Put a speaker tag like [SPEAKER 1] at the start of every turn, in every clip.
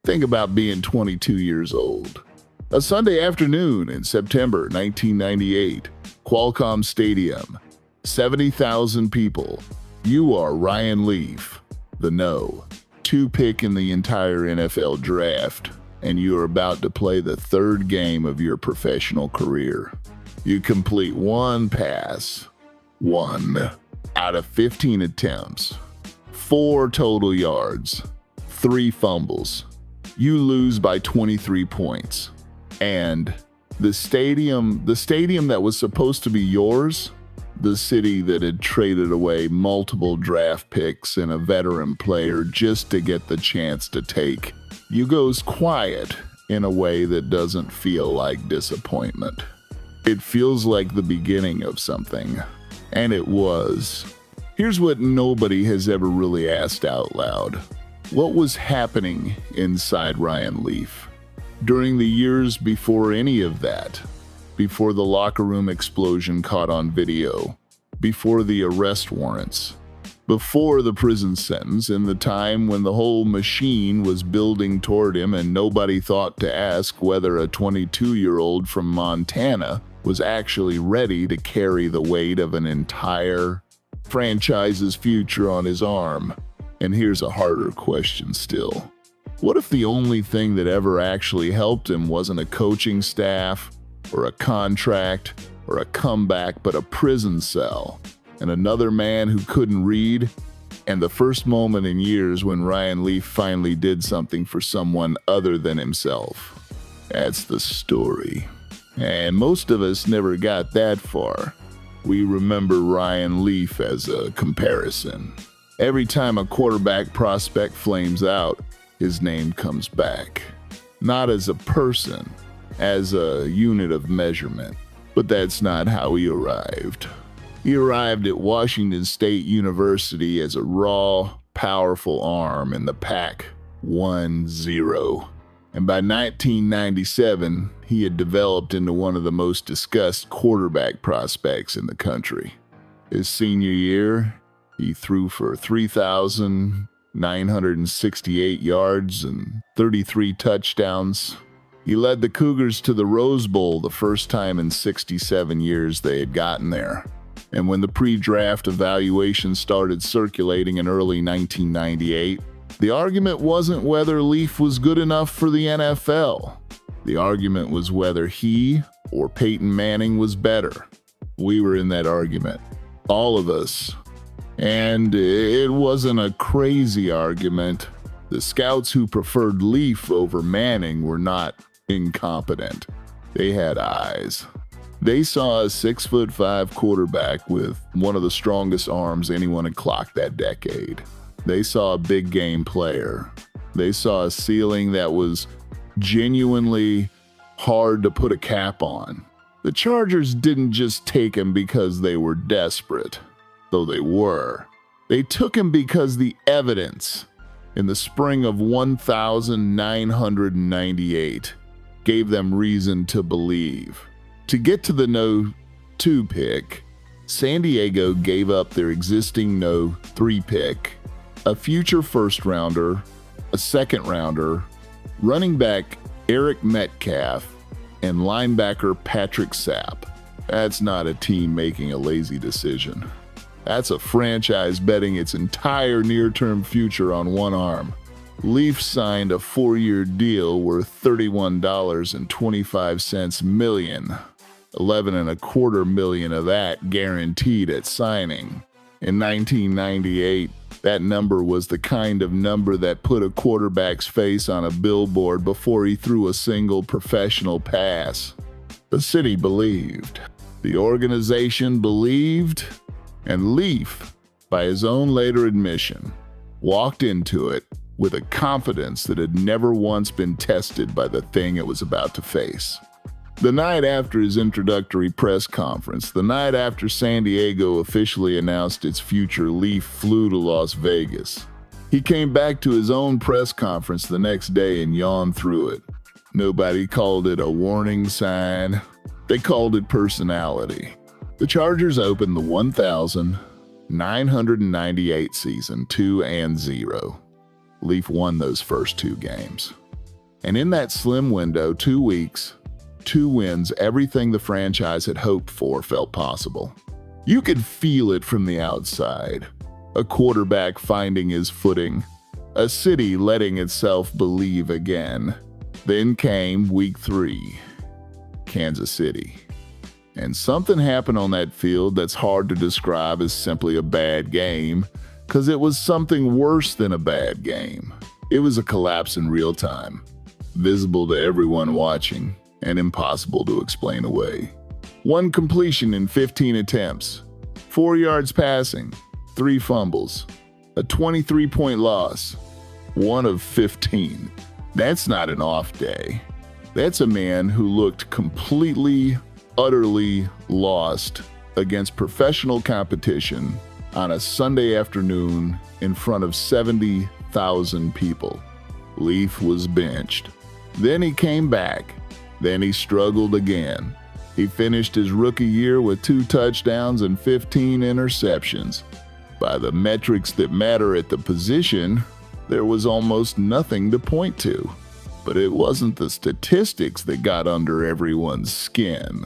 [SPEAKER 1] Think about being 22 years old. A Sunday afternoon in September 1998, Qualcomm Stadium, 70,000 people. You are Ryan Leaf, the no. 2 pick in the entire NFL draft, and you are about to play the 3rd game of your professional career. You complete 1 pass, 1 out of 15 attempts, 4 total yards, 3 fumbles. You lose by 23 points. And the stadium that was supposed to be yours, the city that had traded away multiple draft picks and a veteran player just to get the chance to take, you goes quiet in a way that doesn't feel like disappointment. It feels like the beginning of something. And it was. Here's what nobody has ever really asked out loud. What was happening inside Ryan Leaf? During the years before any of that, before the locker room explosion caught on video, before the arrest warrants, before the prison sentence, in the time when the whole machine was building toward him and nobody thought to ask whether a 22-year-old from Montana was actually ready to carry the weight of an entire franchise's future on his arm. And here's a harder question still. What if the only thing that ever actually helped him wasn't a coaching staff, or a contract, or a comeback, but a prison cell, and another man who couldn't read, and the first moment in years when Ryan Leaf finally did something for someone other than himself? That's the story. And most of us never got that far. We remember Ryan Leaf as a comparison. Every time a quarterback prospect flames out, his name comes back. Not as a person, as a unit of measurement. But that's not how he arrived. He arrived at Washington State University as a raw, powerful arm in the pack, 1-0. And by 1997, he had developed into one of the most discussed quarterback prospects in the country. His senior year, he threw for 3,968 yards and 33 touchdowns. He led the Cougars to the Rose Bowl the first time in 67 years they had gotten there. And when the pre-draft evaluation started circulating in early 1998, the argument wasn't whether Leaf was good enough for the NFL. The argument was whether he or Peyton Manning was better. We were in that argument. All of us. And it wasn't a crazy argument. The scouts who preferred Leaf over Manning were not incompetent. They had eyes. They saw a 6'5" quarterback with one of the strongest arms anyone had clocked that decade. They saw a big game player. They saw a ceiling that was genuinely hard to put a cap on. The Chargers didn't just take him because they were desperate, though they were. They took him because the evidence in the spring of 1998 gave them reason to believe. To get to the no 2 pick, San Diego gave up their existing no 3 pick, a future first rounder, a second rounder, running back Eric Metcalf, and linebacker Patrick Sapp. That's not a team making a lazy decision. That's a franchise betting its entire near-term future on one arm. Leaf signed a 4-year deal worth $31.25 million, $11.25 million of that guaranteed at signing. In 1998, that number was the kind of number that put a quarterback's face on a billboard before he threw a single professional pass. The city believed. The organization believed. And Leaf, by his own later admission, walked into it with a confidence that had never once been tested by the thing it was about to face. The night after his introductory press conference, the night after San Diego officially announced its future, Leaf flew to Las Vegas. He came back to his own press conference the next day and yawned through it. Nobody called it a warning sign. They called it personality. The Chargers opened the 1,998 season 2-0. Leaf won those first 2 games. And in that slim window, 2 weeks, 2 wins, everything the franchise had hoped for felt possible. You could feel it from the outside. A quarterback finding his footing. A city letting itself believe again. Then came week 3, Kansas City. And something happened on that field that's hard to describe as simply a bad game, because it was something worse than a bad game. It was a collapse in real time, visible to everyone watching, and impossible to explain away. 1 completion in 15 attempts, 4 yards passing, 3 fumbles, a 23-point loss, 1 of 15. That's not an off day. That's a man who looked completely, utterly lost against professional competition on a Sunday afternoon in front of 70,000 people. Leaf was benched. Then he came back. Then he struggled again. He finished his rookie year with 2 touchdowns and 15 interceptions. By the metrics that matter at the position, there was almost nothing to point to. But it wasn't the statistics that got under everyone's skin.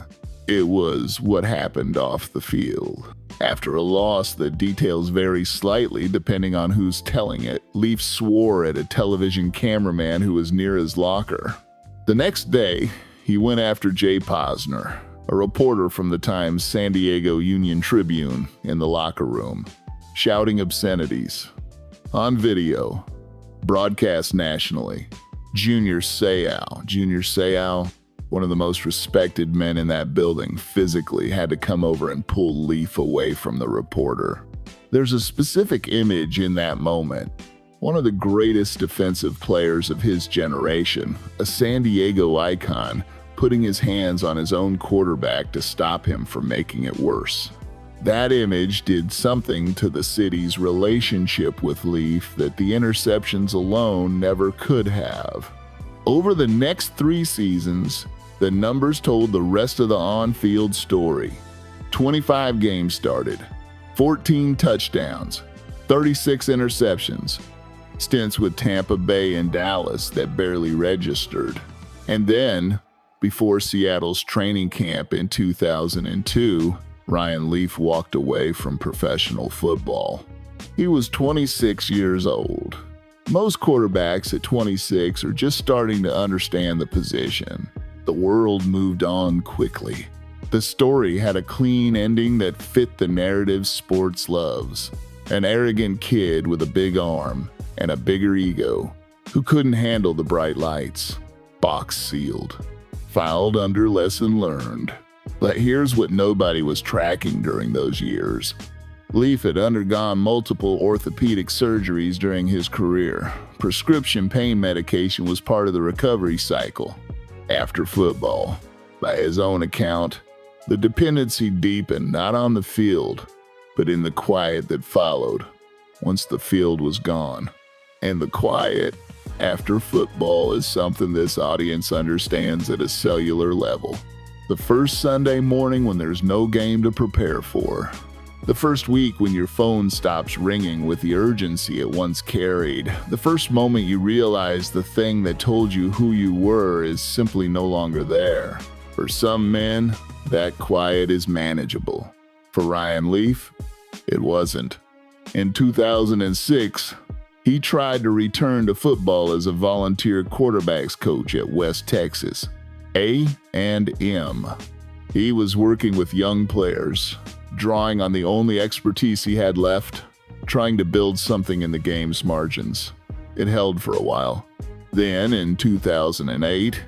[SPEAKER 1] It was what happened off the field. After a loss that details vary slightly depending on who's telling it, Leaf swore at a television cameraman who was near his locker. The next day, he went after Jay Posner, a reporter from the Times San Diego Union-Tribune, in the locker room, shouting obscenities. On video, broadcast nationally, Junior Seau, one of the most respected men in that building, physically had to come over and pull Leaf away from the reporter. There's a specific image in that moment. One of the greatest defensive players of his generation, a San Diego icon, putting his hands on his own quarterback to stop him from making it worse. That image did something to the city's relationship with Leaf that the interceptions alone never could have. Over the next 3 seasons, the numbers told the rest of the on-field story. 25 games started, 14 touchdowns, 36 interceptions, stints with Tampa Bay and Dallas that barely registered. And then, before Seattle's training camp in 2002, Ryan Leaf walked away from professional football. He was 26 years old. Most quarterbacks at 26 are just starting to understand the position. The world moved on quickly. The story had a clean ending that fit the narrative sports loves. An arrogant kid with a big arm and a bigger ego who couldn't handle the bright lights. Box sealed. Filed under lesson learned. But here's what nobody was tracking during those years. Leaf had undergone multiple orthopedic surgeries during his career. Prescription pain medication was part of the recovery cycle. After football, by his own account, the dependency deepened not on the field, but in the quiet that followed once the field was gone. And the quiet after football is something this audience understands at a cellular level. The first Sunday morning when there's no game to prepare for. The first week when your phone stops ringing with the urgency it once carried. The first moment you realize the thing that told you who you were is simply no longer there. For some men, that quiet is manageable. For Ryan Leaf, it wasn't. In 2006, he tried to return to football as a volunteer quarterbacks coach at West Texas, A&M. He was working with young players, drawing on the only expertise he had left, trying to build something in the game's margins. It held for a while. Then, in 2008,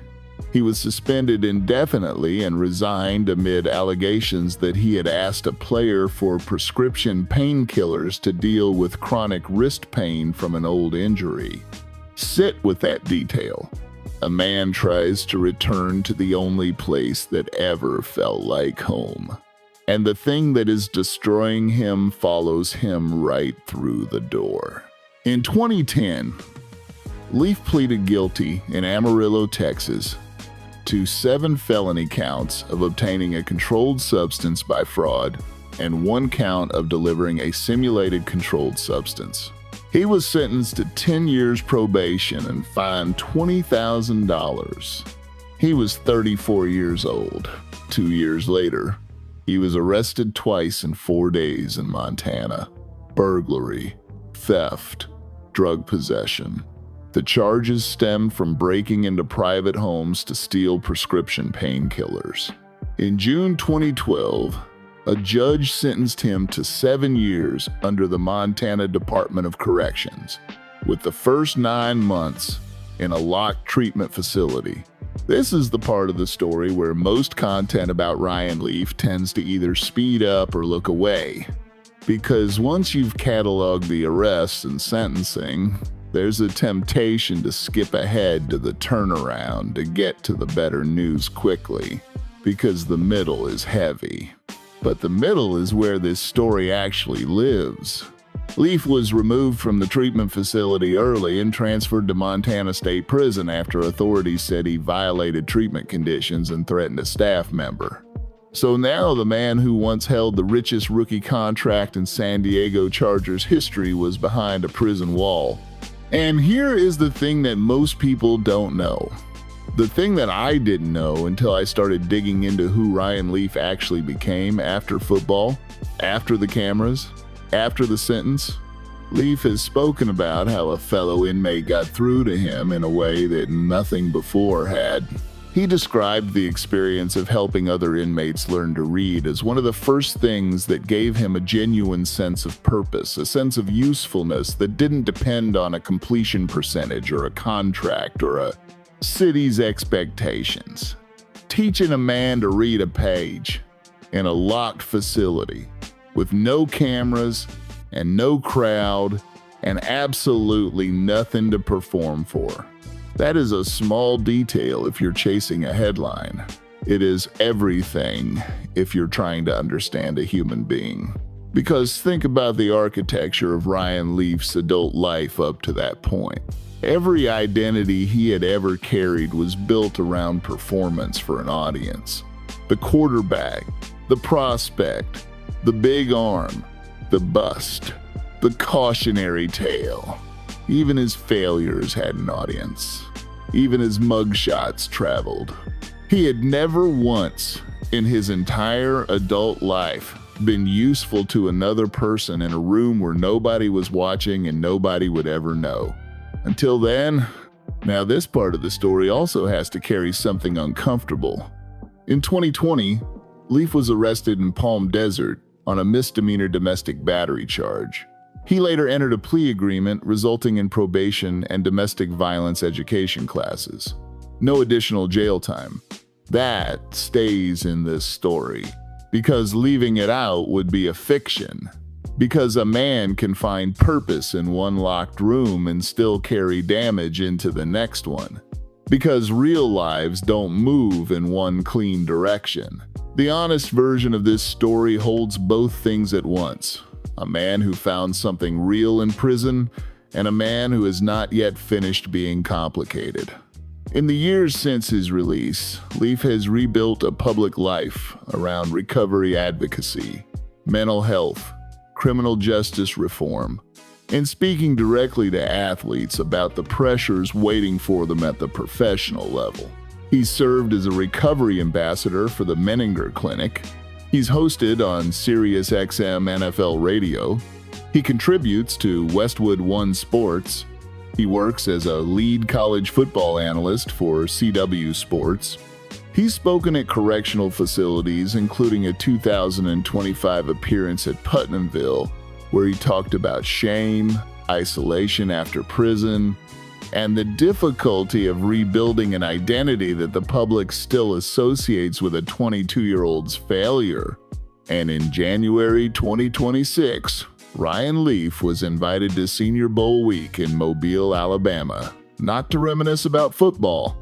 [SPEAKER 1] he was suspended indefinitely and resigned amid allegations that he had asked a player for prescription painkillers to deal with chronic wrist pain from an old injury. Sit with that detail. A man tries to return to the only place that ever felt like home. And the thing that is destroying him follows him right through the door. In 2010, Leaf pleaded guilty in Amarillo, Texas, to 7 felony counts of obtaining a controlled substance by fraud and 1 count of delivering a simulated controlled substance. He was sentenced to 10 years probation and fined $20,000. He was 34 years old. 2 years later, he was arrested twice in 4 days in Montana. Burglary, theft, drug possession. The charges stemmed from breaking into private homes to steal prescription painkillers. In June 2012, a judge sentenced him to 7 years under the Montana Department of Corrections, with the first 9 months in a locked treatment facility. This is the part of the story where most content about Ryan Leaf tends to either speed up or look away. Because once you've cataloged the arrests and sentencing, there's a temptation to skip ahead to the turnaround to get to the better news quickly, because the middle is heavy. But the middle is where this story actually lives. Leaf was removed from the treatment facility early and transferred to Montana State Prison after authorities said he violated treatment conditions and threatened a staff member. So now the man who once held the richest rookie contract in San Diego Chargers history was behind a prison wall. And here is the thing that most people don't know. The thing that I didn't know until I started digging into who Ryan Leaf actually became after football, after the cameras, after the sentence. Leaf has spoken about how a fellow inmate got through to him in a way that nothing before had. He described the experience of helping other inmates learn to read as one of the first things that gave him a genuine sense of purpose, a sense of usefulness that didn't depend on a completion percentage or a contract or a city's expectations. Teaching a man to read a page in a locked facility with no cameras and no crowd and absolutely nothing to perform for. That is a small detail if you're chasing a headline. It is everything if you're trying to understand a human being. Because think about the architecture of Ryan Leaf's adult life up to that point. Every identity he had ever carried was built around performance for an audience. The quarterback, the prospect, the big arm, the bust, the cautionary tale. Even his failures had an audience. Even his mugshots traveled. He had never once in his entire adult life been useful to another person in a room where nobody was watching and nobody would ever know. Until then, now this part of the story also has to carry something uncomfortable. In 2020, Leaf was arrested in Palm Desert on a misdemeanor domestic battery charge. He later entered a plea agreement resulting in probation and domestic violence education classes. No additional jail time. That stays in this story, because leaving it out would be a fiction. Because a man can find purpose in one locked room and still carry damage into the next one. Because real lives don't move in one clean direction. The honest version of this story holds both things at once. A man who found something real in prison, and a man who has not yet finished being complicated. In the years since his release, Leaf has rebuilt a public life around recovery advocacy, mental health, criminal justice reform, and speaking directly to athletes about the pressures waiting for them at the professional level. He's served as a recovery ambassador for the Menninger Clinic. He's hosted on SiriusXM NFL Radio. He contributes to Westwood One Sports. He works as a lead college football analyst for CW Sports. He's spoken at correctional facilities, including a 2025 appearance at Putnamville, where he talked about shame, isolation after prison, and the difficulty of rebuilding an identity that the public still associates with a 22-year-old's failure. And in January 2026, Ryan Leaf was invited to Senior Bowl week in Mobile, Alabama, not to reminisce about football,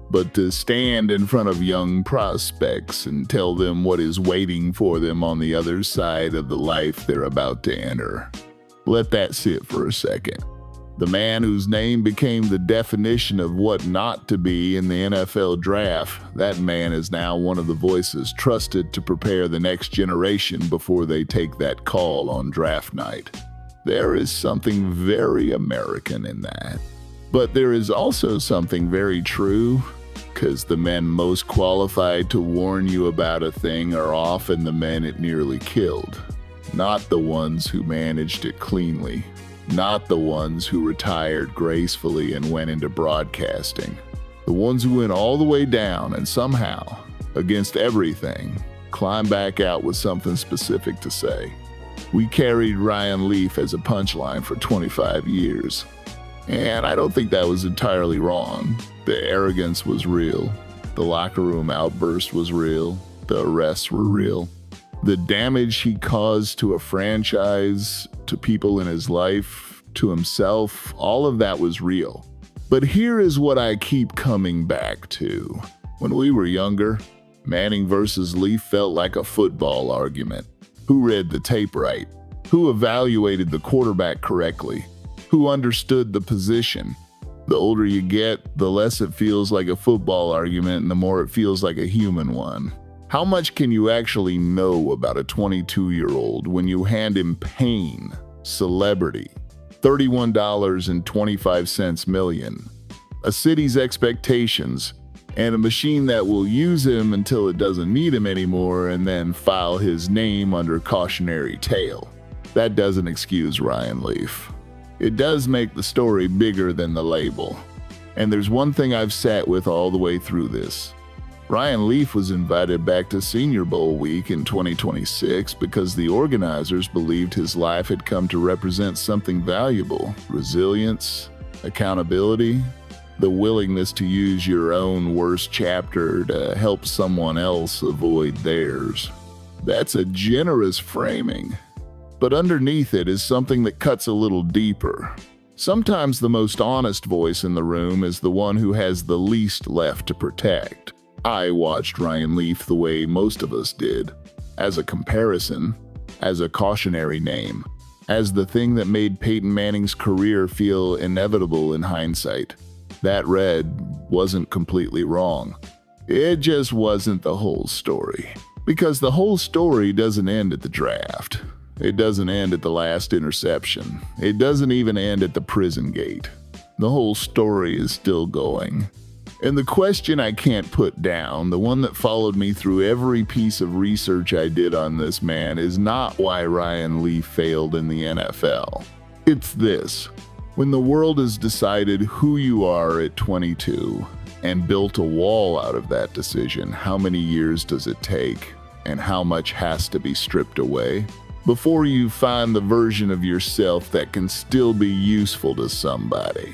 [SPEAKER 1] but to stand in front of young prospects and tell them what is waiting for them on the other side of the life they're about to enter. Let that sit for a second. The man whose name became the definition of what not to be in the NFL draft, that man is now one of the voices trusted to prepare the next generation before they take that call on draft night. There is something very American in that. But there is also something very true, because the men most qualified to warn you about a thing are often the men it nearly killed. Not the ones who managed it cleanly. Not the ones who retired gracefully and went into broadcasting. The ones who went all the way down and somehow, against everything, climbed back out with something specific to say. We carried Ryan Leaf as a punchline for 25 years. And I don't think that was entirely wrong. The arrogance was real. The locker room outburst was real. The arrests were real. The damage he caused to a franchise, to people in his life, to himself, all of that was real. But here is what I keep coming back to. When we were younger, Manning versus Leaf felt like a football argument. Who read the tape right? Who evaluated the quarterback correctly? Who understood the position? The older you get, the less it feels like a football argument and the more it feels like a human one. How much can you actually know about a 22-year-old when you hand him pain, celebrity, $31.25 million, a city's expectations, and a machine that will use him until it doesn't need him anymore and then file his name under cautionary tale? That doesn't excuse Ryan Leaf. It does make the story bigger than the label. And there's one thing I've sat with all the way through this. Ryan Leaf was invited back to Senior Bowl week in 2026 because the organizers believed his life had come to represent something valuable: resilience, accountability, the willingness to use your own worst chapter to help someone else avoid theirs. That's a generous framing. But underneath it is something that cuts a little deeper. Sometimes the most honest voice in the room is the one who has the least left to protect. I watched Ryan Leaf the way most of us did, as a comparison, as a cautionary name, as the thing that made Peyton Manning's career feel inevitable in hindsight. That read wasn't completely wrong. It just wasn't the whole story. Because the whole story doesn't end at the draft. It doesn't end at the last interception. It doesn't even end at the prison gate. The whole story is still going. And the question I can't put down, the one that followed me through every piece of research I did on this man, is not why Ryan Leaf failed in the NFL. It's this: when the world has decided who you are at 22 and built a wall out of that decision, how many years does it take, and how much has to be stripped away before you find the version of yourself that can still be useful to somebody?